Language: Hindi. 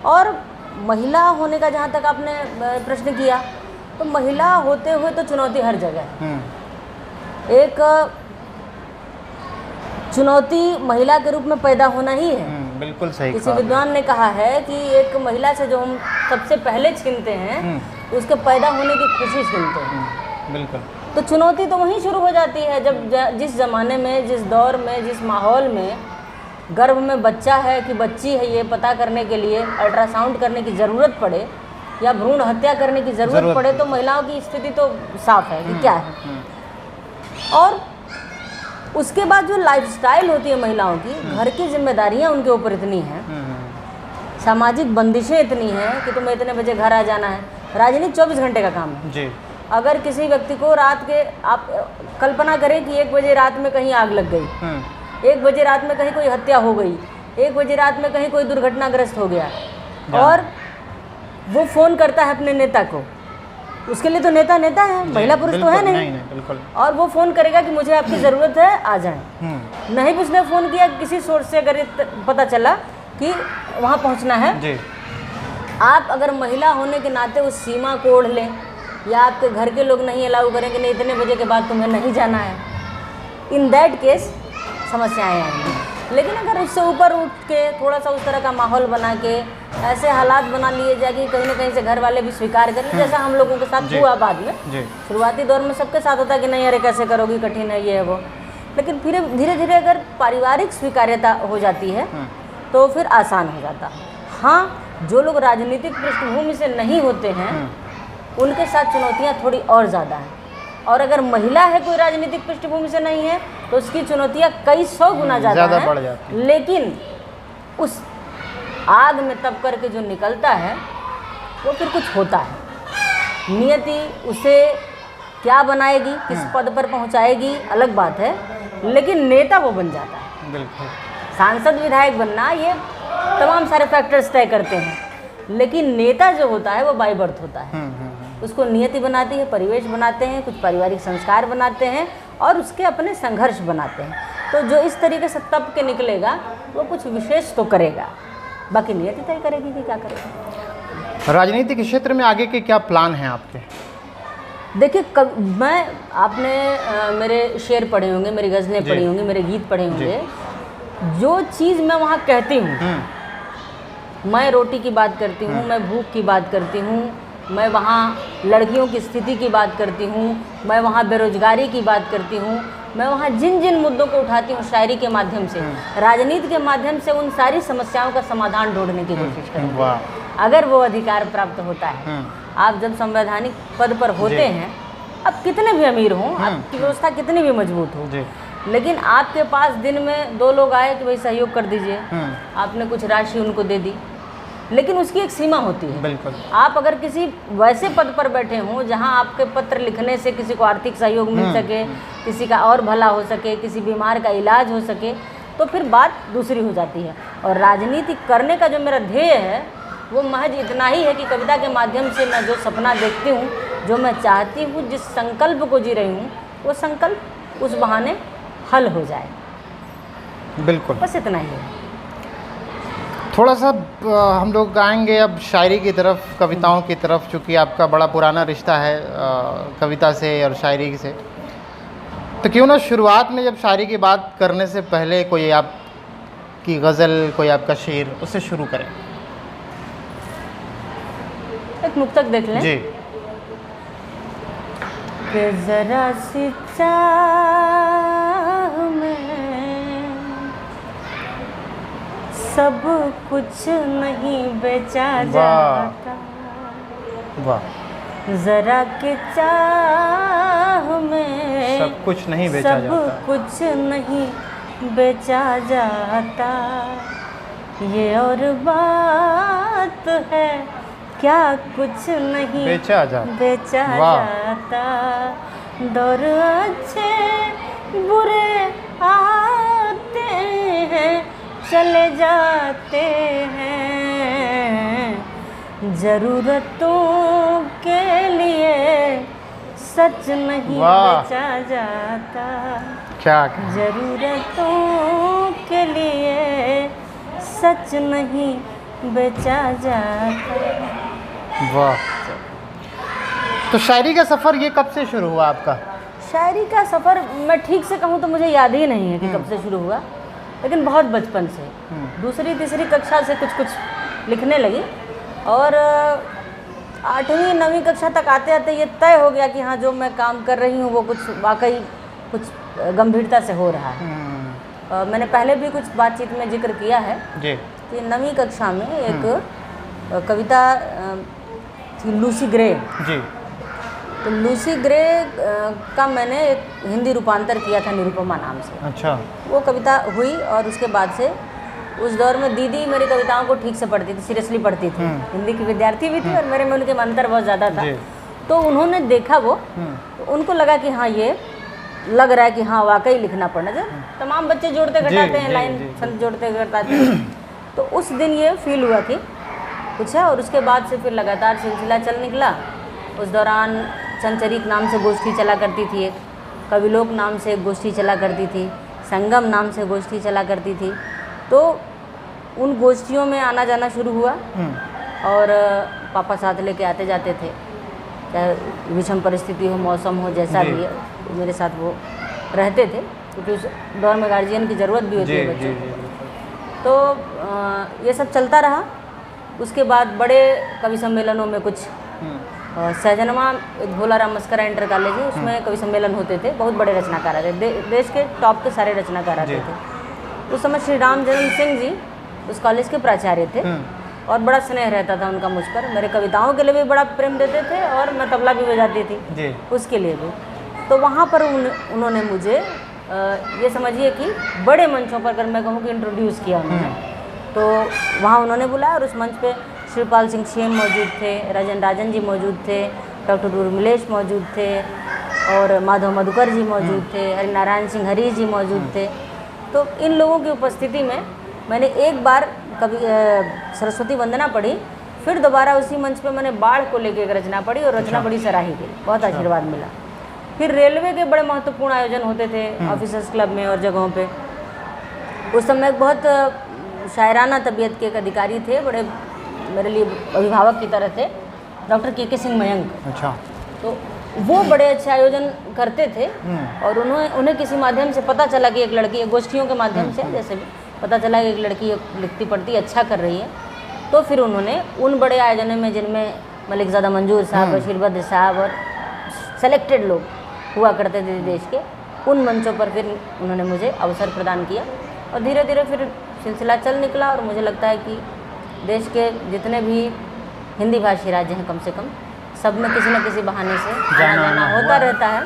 और महिला होने का जहाँ तक आपने प्रश्न किया, तो महिला होते हुए तो चुनौती हर जगह है। एक चुनौती महिला के रूप में पैदा होना ही है। बिल्कुल सही। किसी विद्वान ने कहा है कि एक महिला से जो हम सबसे पहले छीनते हैं उसके पैदा होने की खुशी छीनते हैं। बिल्कुल। तो चुनौती तो वहीं शुरू हो जाती है जब जिस ज़माने में, जिस दौर में, जिस माहौल में गर्भ में बच्चा है कि बच्ची है, ये पता करने के लिए अल्ट्रासाउंड करने की ज़रूरत पड़े या भ्रूण हत्या करने की ज़रूरत पड़े, तो महिलाओं की स्थिति तो साफ है कि क्या है। और उसके बाद जो लाइफस्टाइल होती है महिलाओं की, घर की जिम्मेदारियां उनके ऊपर इतनी हैं, सामाजिक बंदिशें इतनी हैं कि तुम्हें इतने बजे घर आ जाना है। राजनीति 24 घंटे का काम है जी। अगर किसी व्यक्ति को रात के, आप कल्पना करें कि 1 बजे रात में कहीं आग लग गई, 1 बजे रात में कहीं कोई हत्या हो गई, 1 बजे रात में कहीं कोई दुर्घटनाग्रस्त हो गया, और वो फ़ोन करता है अपने नेता को। उसके लिए तो नेता नेता है, महिला पुरुष तो है नहीं, बिल्कुल। और वो फ़ोन करेगा कि मुझे आपकी ज़रूरत है, आ जाएं। नहीं भी उसने फ़ोन किया, किसी सोर्स से अगर पता चला कि वहाँ पहुँचना है जी। आप अगर महिला होने के नाते उस सीमा को ओढ़ लें, या आपके घर के लोग नहीं अलाउ करें कि नहीं इतने बजे के बाद तुम्हें नहीं जाना है, इन दैट केस समस्याएँ आएंगी। लेकिन अगर उससे ऊपर उठ के थोड़ा सा उस तरह का माहौल बना के ऐसे हालात बना लिए जाए कि कहीं ना कहीं से घर वाले भी स्वीकार कर लें, जैसा हम लोगों के साथ हुआ बाद में। शुरुआती दौर में सबके साथ होता है कि नहीं अरे कैसे करोगी, कठिन है ये है वो, लेकिन फिर धीरे धीरे अगर पारिवारिक स्वीकार्यता हो जाती है तो फिर आसान हो जाता है। हाँ, जो लोग राजनीतिक पृष्ठभूमि से नहीं होते हैं उनके साथ चुनौतियाँ थोड़ी और ज़्यादा हैं, और अगर महिला है कोई राजनीतिक पृष्ठभूमि से नहीं है तो उसकी चुनौतियाँ कई 100 गुना ज़्यादा बढ़ जाती हैं। लेकिन उस आग में तप करके जो निकलता है वो फिर कुछ होता है। नियति उसे क्या बनाएगी, किस पद पर पहुंचाएगी अलग बात है, लेकिन नेता वो बन जाता है। बिल्कुल। सांसद विधायक बनना ये तमाम सारे फैक्टर्स तय करते हैं, लेकिन नेता जो होता है वो बाय बर्थ होता है। उसको नियति बनाती है, परिवेश बनाते हैं, कुछ पारिवारिक संस्कार बनाते हैं और उसके अपने संघर्ष बनाते हैं। तो जो इस तरीके से तप के निकलेगा वो कुछ विशेष तो करेगा, बाकी नियति तय करेगी कि क्या करेगा। राजनीति के क्षेत्र में आगे के क्या प्लान हैं आपके? देखिए, आपने मेरे शेर पढ़े होंगे, मेरी गज़लें पढ़ी होंगी, मेरे गीत पढ़े होंगे। जो चीज़ मैं वहाँ कहती हूँ, मैं रोटी की बात करती हूँ, मैं भूख की बात करती हूँ, मैं वहाँ लड़कियों की स्थिति की बात करती हूँ, मैं वहाँ बेरोजगारी की बात करती हूँ, मैं वहाँ जिन जिन मुद्दों को उठाती हूँ शायरी के माध्यम से, राजनीति के माध्यम से उन सारी समस्याओं का समाधान ढूंढने की कोशिश करूँगी। अगर वो अधिकार प्राप्त होता है, आप जब संवैधानिक पद पर होते हैं, अब कितने भी अमीर हों, आपकी व्यवस्था कितनी भी मजबूत हो, लेकिन आपके पास दिन में 2 लोग आए कि भाई सहयोग कर दीजिए, आपने कुछ राशि उनको दे दी, लेकिन उसकी एक सीमा होती है। बिल्कुल। आप अगर किसी वैसे पद पर बैठे हों जहां आपके पत्र लिखने से किसी को आर्थिक सहयोग मिल सके, किसी का और भला हो सके, किसी बीमार का इलाज हो सके, तो फिर बात दूसरी हो जाती है। और राजनीति करने का जो मेरा ध्येय है वो महज इतना ही है कि कविता के माध्यम से मैं जो सपना देखती हूँ, जो मैं चाहती हूँ, जिस संकल्प को जी रही हूँ, वो संकल्प उस बहाने हल हो जाए। बिल्कुल, बस इतना ही है। थोड़ा सा हम लोग आएंगे अब शायरी की तरफ, कविताओं की तरफ, चूँकि आपका बड़ा पुराना रिश्ता है कविता से और शायरी से, तो क्यों ना शुरुआत में जब शायरी की बात करने से पहले कोई आपकी गज़ल, कोई आपका शेर, उससे शुरू करें। एक मुक्तक देख लें जी। कि ज़रा सी चाह में सब कुछ नहीं बेचा जाता, वाह। जरा के चाह में सब कुछ नहीं बेचा जाता, सब कुछ नहीं बेचा जाता, ये और बात है क्या कुछ नहीं बेचा जाता। दौर अच्छे बुरे आते हैं चले जाते हैं, ज़रूरतों के लिए सच नहीं बेचा जाता, क्या ज़रूरतों के लिए सच नहीं बेचा जाता। वाह। तो शायरी का सफ़र ये कब से शुरू हुआ आपका? शायरी का सफ़र मैं ठीक से कहूँ तो मुझे याद ही नहीं है कि कब से शुरू हुआ, लेकिन बहुत बचपन से, दूसरी तीसरी कक्षा से कुछ कुछ लिखने लगी। और 8वीं 9वीं कक्षा तक आते आते ये तय हो गया कि हाँ, जो मैं काम कर रही हूँ वो कुछ वाकई कुछ गंभीरता से हो रहा है। मैंने पहले भी कुछ बातचीत में जिक्र किया है जी कि 9वीं कक्षा में एक कविता थी लूसी ग्रे जी। तो लूसी ग्रे का मैंने एक हिंदी रूपांतर किया था निरुपमा नाम से। अच्छा। वो कविता हुई और उसके बाद से उस दौर में दीदी मेरी कविताओं को ठीक से पढ़ती थी, सीरियसली पढ़ती थी, हिंदी की विद्यार्थी भी थी और मेरे में उनके अंतर बहुत ज़्यादा था। तो उन्होंने देखा वो, तो उनको लगा कि हाँ, ये लग रहा है कि हाँ वाकई लिखना पड़ना चाहिए। तमाम बच्चे जोड़ते घटाते हैं, लाइन छंद जोड़ते घटाते हैं। तो उस दिन ये फील हुआ कि कुछ है। और उसके बाद से फिर लगातार सिलसिला चल निकला। उस दौरान चंचरीक नाम से गोष्ठी चला करती थी, एक कविलोक नाम से एक गोष्ठी चला करती थी, संगम नाम से गोष्ठी चला करती थी। तो उन गोष्ठियों में आना जाना शुरू हुआ और पापा साथ लेके आते जाते थे, चाहे विषम परिस्थिति हो, मौसम हो, जैसा भी है, मेरे साथ वो रहते थे, क्योंकि उस दौर में गार्जियन की ज़रूरत भी होती है बच्चों को। तो ये सब चलता रहा। उसके बाद बड़े कवि सम्मेलनों में कुछ Sahjanwa Bholaram mascara inter college है, उसमें कवि सम्मेलन होते थे, बहुत बड़े रचनाकार आते थे, देश के टॉप के सारे रचनाकार आते थे। उस समय श्री राम जन्म सिंह जी उस कॉलेज के प्राचार्य थे और बड़ा स्नेह रहता था उनका मुझ पर। मेरे कविताओं के लिए भी बड़ा प्रेम देते थे और मैं तबला भी बजाती थी उसके लिए भी। तो वहाँ पर उन्होंने मुझे ये समझिए कि बड़े मंचों पर अगर मैं कहूँ कि इंट्रोड्यूस किया उन्होंने। तो वहाँ उन्होंने बुलाया और उस मंच पे शिवपाल सिंह शेम मौजूद थे, राजन जी मौजूद थे, डॉक्टर उर्मिलेश मौजूद थे और माधव मधुकर जी मौजूद थे, हरिनारायण सिंह हरी जी मौजूद थे। तो इन लोगों की उपस्थिति में मैंने एक बार कवि सरस्वती वंदना पढ़ी, फिर दोबारा उसी मंच पे मैंने बाढ़ को लेकर एक रचना पढ़ी और रचना बड़ी सराही गई, बहुत आशीर्वाद मिला। फिर रेलवे के बड़े महत्वपूर्ण आयोजन होते थे ऑफिसर्स क्लब में और जगहों पे। उस समय बहुत शायराना तबीयत के एक अधिकारी थे, बड़े मेरे लिए अभिभावक की तरह थे, डॉक्टर के सिंह मयंक। अच्छा। तो वो बड़े अच्छे आयोजन करते थे और उन्हें किसी माध्यम से पता चला कि एक लड़की, गोष्ठियों के माध्यम से जैसे भी पता चला कि एक लड़की लिखती पढ़ती अच्छा कर रही है। तो फिर उन्होंने उन बड़े आयोजनों में, जिनमें मलिकज़ादा मंजूर साहब, बशीर बद्र साहब और सेलेक्टेड लोग हुआ करते थे देश के, उन मंचों पर फिर उन्होंने मुझे अवसर प्रदान किया और धीरे धीरे फिर सिलसिला चल निकला। और मुझे लगता है कि देश के जितने भी हिंदी भाषी राज्य हैं, कम से कम सब में किसी न किसी बहाने से जाना होता रहता है।